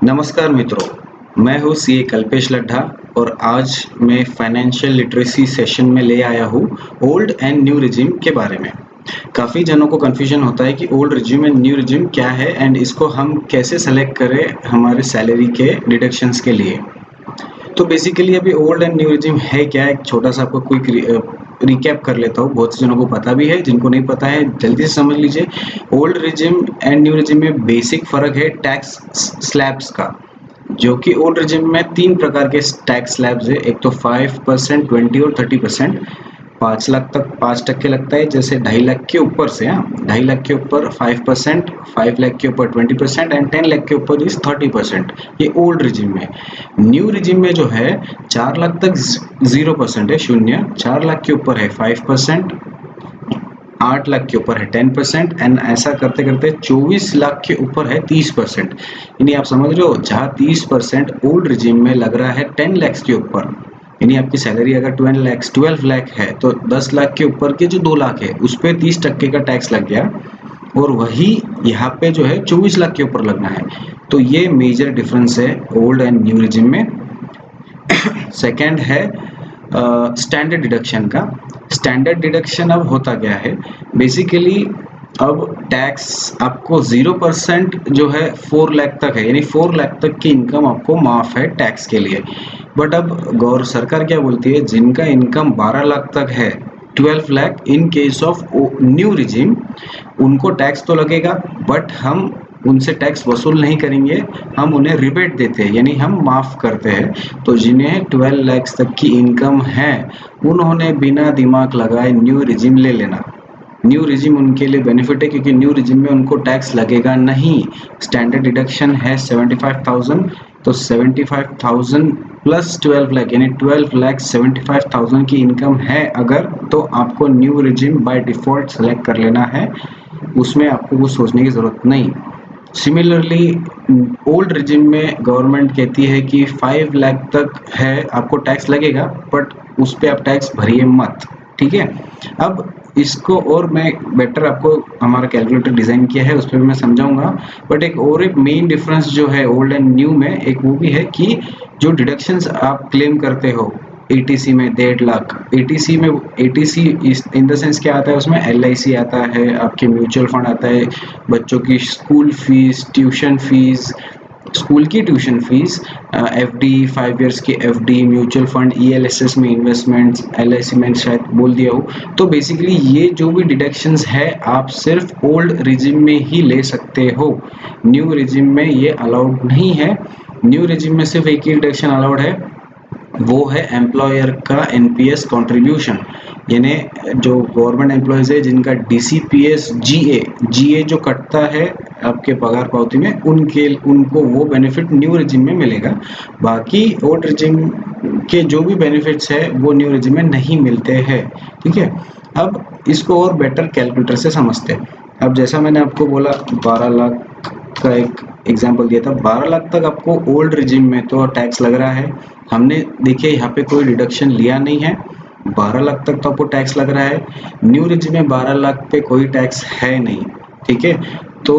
नमस्कार मित्रों, मैं हूँ सीए कल्पेश लड्ढा और आज मैं फाइनेंशियल लिटरेसी सेशन में ले आया हूँ ओल्ड एंड न्यू रिजिम के बारे में। काफ़ी जनों को कन्फ्यूजन होता है कि old regime and new regime क्या है एंड इसको हम कैसे सेलेक्ट करें हमारे सैलरी के डिडक्शंस के लिए। तो बेसिकली अभी ओल्ड एंड न्यू रिजिम है क्या, एक छोटा सा आपको क्विक रिकैप कर लेता हूँ। बहुत से जनों को पता भी है, जिनको नहीं पता है जल्दी से समझ लीजिए। Old regime and new regime में बेसिक फ़र्क है टैक्स स्लैब्स का, जो कि ओल्ड रिजिम में 3 प्रकार के टैक्स स्लैब्स है। एक तो 5%, 20 और 30%। 5 लाख तक 5% लगता है, जैसे 2.5 लाख के ऊपर से 2.5 लाख के ऊपर 5%, 5 लाख के ऊपर 20% एंड 10 लाख के ऊपर इज 30%। ये ओल्ड रिजिम में। न्यू रिजिम में जो है 4 लाख तक 0% है, शून्य। 4 लाख के ऊपर है 5%, 8 लाख के ऊपर है 10% एंड ऐसा करते करते 24 लाख के ऊपर है 30%। यानी आप समझ रहे हो, जहाँ 30% ओल्ड रिजिम में लग रहा है 10 लाख के ऊपर, यानी आपकी सैलरी अगर 12 लाख है तो 10 लाख के ऊपर के जो 2 लाख है उस पर 30% का टैक्स लग गया, और वही यहाँ पे जो है 24 लाख के ऊपर लगना है। तो ये मेजर डिफरेंस है ओल्ड एंड न्यू रिजिम में। सेकेंड है स्टैंडर्ड डिडक्शन का। स्टैंडर्ड डिडक्शन अब होता क्या है, बेसिकली अब टैक्स आपको 0% जो है 4 लाख तक है, यानी 4 लाख तक की इनकम आपको माफ है टैक्स के लिए। बट अब गौर सरकार क्या बोलती है, जिनका इनकम 12 लाख तक है, 12 lakh in case of new regime, उनको टैक्स तो लगेगा बट हम उनसे टैक्स वसूल नहीं करेंगे, हम उन्हें रिबेट देते हैं, यानी हम माफ़ करते हैं। तो जिन्हें 12 लाख तक की इनकम है, उन्होंने बिना दिमाग लगाए न्यू रिजिम ले लेना। न्यू रिजिम उनके लिए बेनिफिट है क्योंकि न्यू रिजिम में उनको टैक्स लगेगा नहीं। स्टैंडर्ड डिडक्शन है 75,000, तो 75,000 प्लस 12 लाख, यानी 12 लाख 75,000 की इनकम है अगर, तो आपको new regime by default select कर लेना है, उसमें आपको कुछ सोचने की ज़रूरत नहीं। सिमिलरली ओल्ड रिजिम में गवर्नमेंट कहती है कि 5 लाख तक है आपको टैक्स लगेगा, बट उस पर आप टैक्स भरिए मत, ठीक है। अब इसको और मैं बेटर आपको हमारा कैलकुलेटर डिज़ाइन किया है, उस पर भी मैं समझाऊंगा। बट एक मेन डिफरेंस जो है ओल्ड एंड न्यू में, एक वो भी है कि जो डिडक्शंस आप क्लेम करते हो एटीसी में 1.5 लाख, एटीसी में एटीसी इन द सेंस क्या आता है, उसमें एलआईसी आता है, आपके म्यूचुअल फंड आता है, बच्चों की school fees, tuition fees, school की ट्यूशन फीस, एफडी 5 इयर्स की एफडी, म्यूचुअल फंड, ईएलएसएस में इन्वेस्टमेंट्स, एलआईसी में शायद बोल दिया हो। तो बेसिकली ये जो भी डिडक्शंस है आप सिर्फ ओल्ड रिजिम में ही ले सकते हो, न्यू रिजिम में ये अलाउड नहीं है। न्यू रिजिम में सिर्फ एक ही डिडक्शन अलाउड है, वो है एम्प्लॉयर का एनपीएस कंट्रीब्यूशन, यानी जो गवर्नमेंट एम्प्लॉयज़ है जिनका डीसीपीएस जीए जीए जो कटता है आपके पगार पावती में, उनको वो बेनिफिट न्यू रिजिम में मिलेगा। बाकी ओल्ड रिजिम के जो भी बेनिफिट्स है वो न्यू रिजिम में नहीं मिलते हैं, ठीक है। अब इसको और बेटर कैलकुलेटर से समझते हैं। अब जैसा मैंने आपको बोला 12 लाख का एक एग्जांपल दिया था, 12 लाख तक आपको ओल्ड रिजिम में तो टैक्स लग रहा है। हमने देखिए यहाँ पे कोई डिडक्शन लिया नहीं है, 12 लाख तक तो आपको टैक्स लग रहा है। न्यू रिजिम में 12 लाख पे कोई टैक्स है नहीं, ठीक है। तो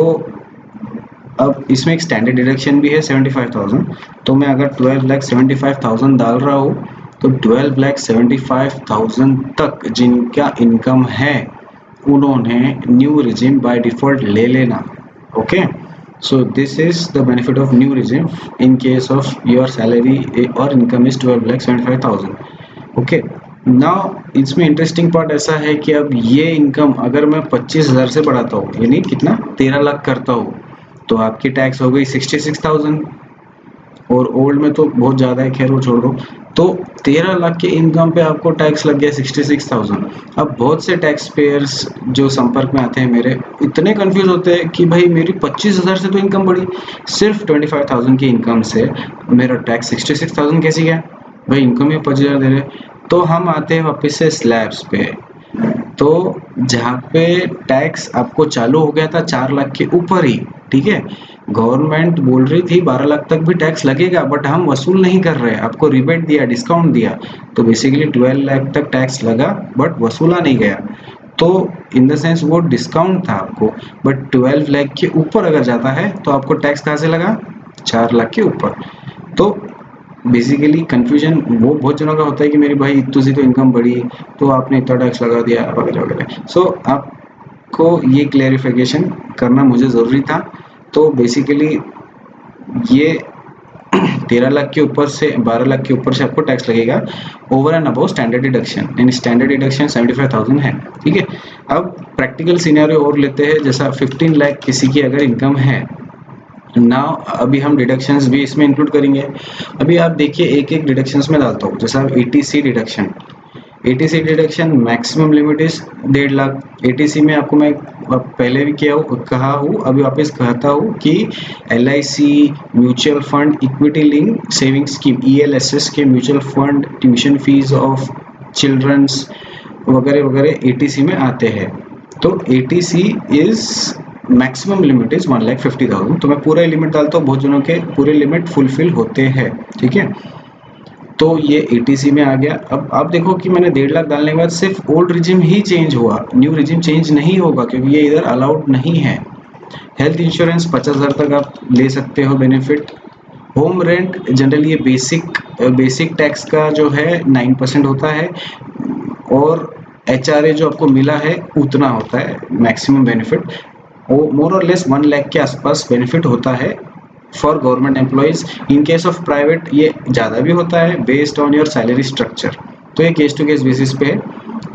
अब इसमें एक स्टैंडर्ड डिडक्शन भी है 75,000, तो मैं अगर 12 लाख 75,000 डाल रहा हूँ, तो 12 लाख 75,000 तक जिनका इनकम है उन्होंने न्यू रिजिम बाय डिफ़ॉल्ट ले लेना, okay. So this is the benefit of new regime in case of your salary or income is 12 lakh 75,000, okay। Now इसमें इंटरेस्टिंग पार्ट ऐसा है कि अब ये इनकम अगर मैं 25,000 से बढ़ाता हूँ, यानी कितना 13 लाख करता हूँ, तो आपकी टैक्स हो गई 66,000, और ओल्ड में तो बहुत ज़्यादा है, खैर वो छोड़ दो। तो 13 लाख के इनकम पे आपको टैक्स लग गया 66,000। अब बहुत से टैक्स पेयर्स जो संपर्क में आते हैं मेरे, इतने कंफ्यूज होते हैं कि भाई मेरी 25,000 से तो इनकम बढ़ी, सिर्फ 25,000 की इनकम से मेरा टैक्स 66,000 कैसे गया, भाई इनकम ही 25,000 दे रहे। तो हम आते हैं वापस से स्लैब्स पे, तो जहाँ पे टैक्स आपको चालू हो गया था 4 लाख के ऊपर ही, ठीक है। गवर्नमेंट बोल रही थी 12 लाख तक भी टैक्स लगेगा, बट हम वसूल नहीं कर रहे, आपको रिबेट दिया, डिस्काउंट दिया, तो बेसिकली 12 लाख तक टैक्स लगा बट वसूला नहीं गया। तो इन द सेंस वो डिस्काउंट था आपको, बट 12 लाख के ऊपर अगर जाता है तो आपको टैक्स कहाँ से लगा, 4 लाख के ऊपर। तो बेसिकली कंफ्यूजन वो बहुत जनों का होता है कि मेरी भाई इतनी सी तो इनकम बढ़ी तो आपने इतना टैक्स लगा दिया वगैरह वगैरह। सो आपको ये क्लैरिफिकेशन करना मुझे ज़रूरी था। तो बेसिकली ये 13 लाख के ऊपर से 12 लाख के ऊपर से आपको टैक्स लगेगा over and above standard deduction, यानी स्टैंडर्ड डिडक्शन 75,000 है। ठीक है, अब प्रैक्टिकल सिनेरियो और लेते हैं, जैसा 15 लाख किसी की अगर इनकम है नाउ, अभी हम डिडक्शंस भी इसमें इंक्लूड करेंगे। अभी आप देखिए एक एक डिडक्शंस में डालता हूँ, जैसा eighty C deduction, eighty C deduction maximum limit is 1.5 lakh. Eighty C में आपको मैं पहले भी कहा हूँ, अभी वापस कहता हूँ कि LIC, mutual fund, equity link saving scheme, ELSS के mutual fund, tuition fees of childrens वगैरह वगैरह एटीसी में आते हैं। तो eighty C is maximum limit is 1,50,000। तो मैं पूरा लिमिट डालता हूँ, बहुत जनों के पूरे लिमिट फुलफिल होते हैं। ठीक है, तो ये एटीसी में आ गया। अब आप देखो कि मैंने 1.5 लाख डालने के बाद सिर्फ ओल्ड रिजिम ही चेंज हुआ, न्यू रिजिम चेंज नहीं होगा क्योंकि ये इधर अलाउड नहीं है। हेल्थ इंश्योरेंस 50,000 तक आप ले सकते हो बेनिफिट। होम रेंट जनरली ये बेसिक टैक्स का जो है 9% होता है, और HRA जो आपको मिला है उतना होता है मैक्सिमम बेनिफिट। वो मोर और लेस 1 लाख के आसपास बेनिफिट होता है for government employees. In case of private ये ज़्यादा भी होता है based on your salary structure. तो ये केस टू केस बेसिस पे है,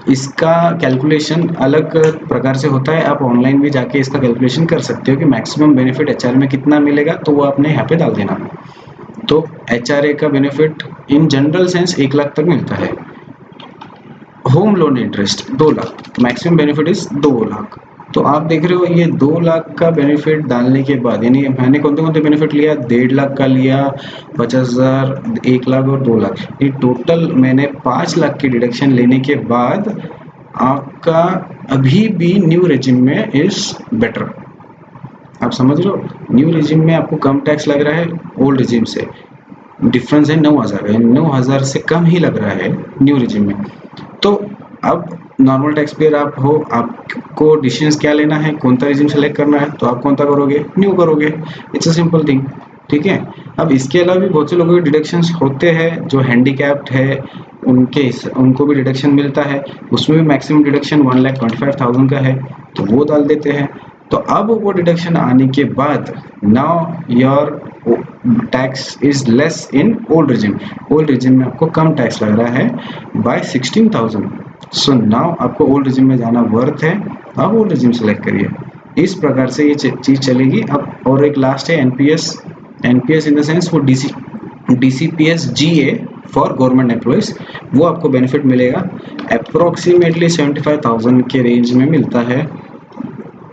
इसका कैलकुलेशन अलग प्रकार से होता है। आप ऑनलाइन भी जाके इसका कैलकुलेशन कर सकते हो कि मैक्सिमम बेनिफिट HRA में कितना मिलेगा, तो वो आपने यहाँ पे डाल देना। तो HRA का benefit in general sense 1 lakh तक मिलता है। Home loan interest 2 lakh, maximum benefit is 2 lakh. तो आप देख रहे हो ये 2 लाख का बेनिफिट डालने के बाद, यानी मैंने कौन से बेनिफिट लिया, 1.5 लाख का लिया, 50,000, 1 लाख और 2 लाख, ये टोटल मैंने 5 लाख की डिडक्शन लेने के बाद आपका अभी भी न्यू रेजिम में इज बेटर। आप समझ रहे हो, न्यू रेजिम में आपको कम टैक्स लग रहा है ओल्ड रेजिम से, डिफरेंस है 9,000, 9,000 से कम ही लग रहा है न्यू रेजिम में। तो अब नॉर्मल टैक्स पेयर आप हो, आपको डिसीजन क्या लेना है, कौन सा रेजिम सेलेक्ट करना है, तो आप कौन सा करोगे, न्यू करोगे। It's a simple thing. ठीक है, अब इसके अलावा भी बहुत से लोगों के डिडक्शंस होते हैं, जो हैंडीकैप्ड है उनको भी डिडक्शन मिलता है, उसमें भी मैक्सिमम डिडक्शन 1,25,000 का है, तो वो डाल देते हैं। तो अब वो डिडक्शन आने के बाद now your tax is less in old regime. Old regime में आपको कम टैक्स लग रहा है बाय 16,000। सो नाउ आपको ओल्ड रिजिम में जाना वर्थ है, अब ओल्ड रिजिम सेलेक्ट करिए। इस प्रकार से ये चीज़ चलेगी। अब और एक लास्ट है एनपीएस इन द सेंस वो DCPS GA for government employees, वो आपको बेनिफिट मिलेगा अप्रोक्सीमेटली 75,000 के रेंज में मिलता है।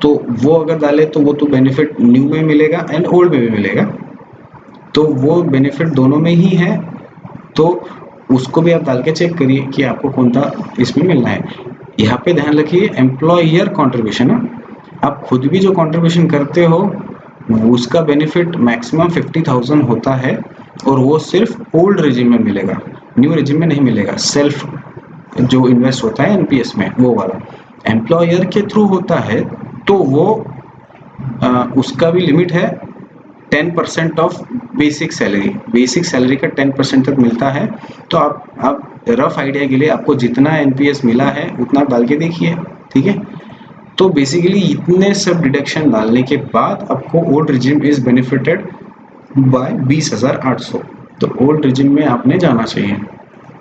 तो वो अगर डाले तो वो तो बेनिफिट न्यू में मिलेगा एंड ओल्ड में भी मिलेगा, तो वो बेनिफिट दोनों में ही है। तो उसको भी आप डाल के चेक करिए कि आपको कौन सा इसमें मिलना है। यहाँ पे ध्यान रखिए एम्प्लॉयर कॉन्ट्रीब्यूशन है, आप खुद भी जो कॉन्ट्रीब्यूशन करते हो उसका बेनिफिट मैक्सिमम 50,000 होता है, और वो सिर्फ ओल्ड रेजिम में मिलेगा, न्यू रेजिम में नहीं मिलेगा। सेल्फ जो इन्वेस्ट होता है एनपीएस में वो वाला एम्प्लॉयर के थ्रू होता है, तो वो उसका भी लिमिट है 10% ऑफ बेसिक सैलरी का 10% तक मिलता है। तो आप रफ आइडिया के लिए आपको जितना एनपीएस मिला है उतना आप डाल के देखिए। ठीक है, तो बेसिकली इतने सब डिडक्शन डालने के बाद आपको old regime is benefited bye 20,800। तो ओल्ड रिजिम में आपने जाना चाहिए।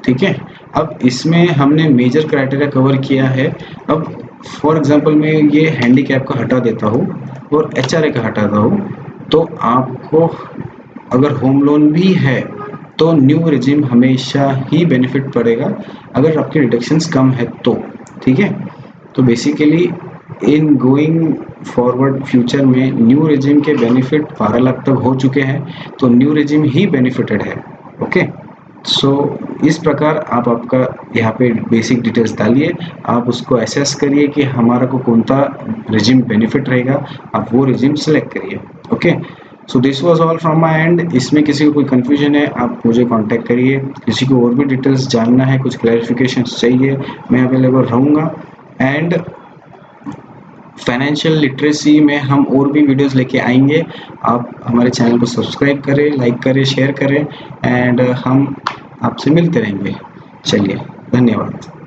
ठीक है, अब इसमें हमने मेजर क्राइटेरिया कवर किया है। अब फॉर एग्जांपल मैं ये हैंडीकैप का हटा देता हूँ और HRA का हटाता हूँ, तो आपको अगर होम लोन भी है तो न्यू रेजिम हमेशा ही बेनिफिट पड़ेगा अगर आपकी डिडक्शंस कम है तो। ठीक है, तो basically in going forward future में न्यू रेजिम के बेनिफिट 12 लाख तक हो चुके हैं, तो न्यू रेजिम ही बेनिफिटेड है। ओके, सो इस प्रकार आप आपका यहाँ पे बेसिक डिटेल्स डालिए, आप उसको एसेस करिए कि हमारा को कौन सा रेजिम बेनिफिट रहेगा, आप वो रेजिम सेलेक्ट करिए। Okay, so this was all from my and. इसमें किसी को कोई कंफ्यूजन है आप मुझे कांटेक्ट करिए, किसी को और भी डिटेल्स जानना है, कुछ क्लैरिफिकेशन चाहिए, मैं अवेलेबल रहूँगा। एंड फाइनेंशियल लिटरेसी में हम और भी वीडियोस लेके आएंगे। आप हमारे चैनल को सब्सक्राइब करें, लाइक करें, शेयर करें एंड हम आपसे मिलते रहेंगे। चलिए, धन्यवाद।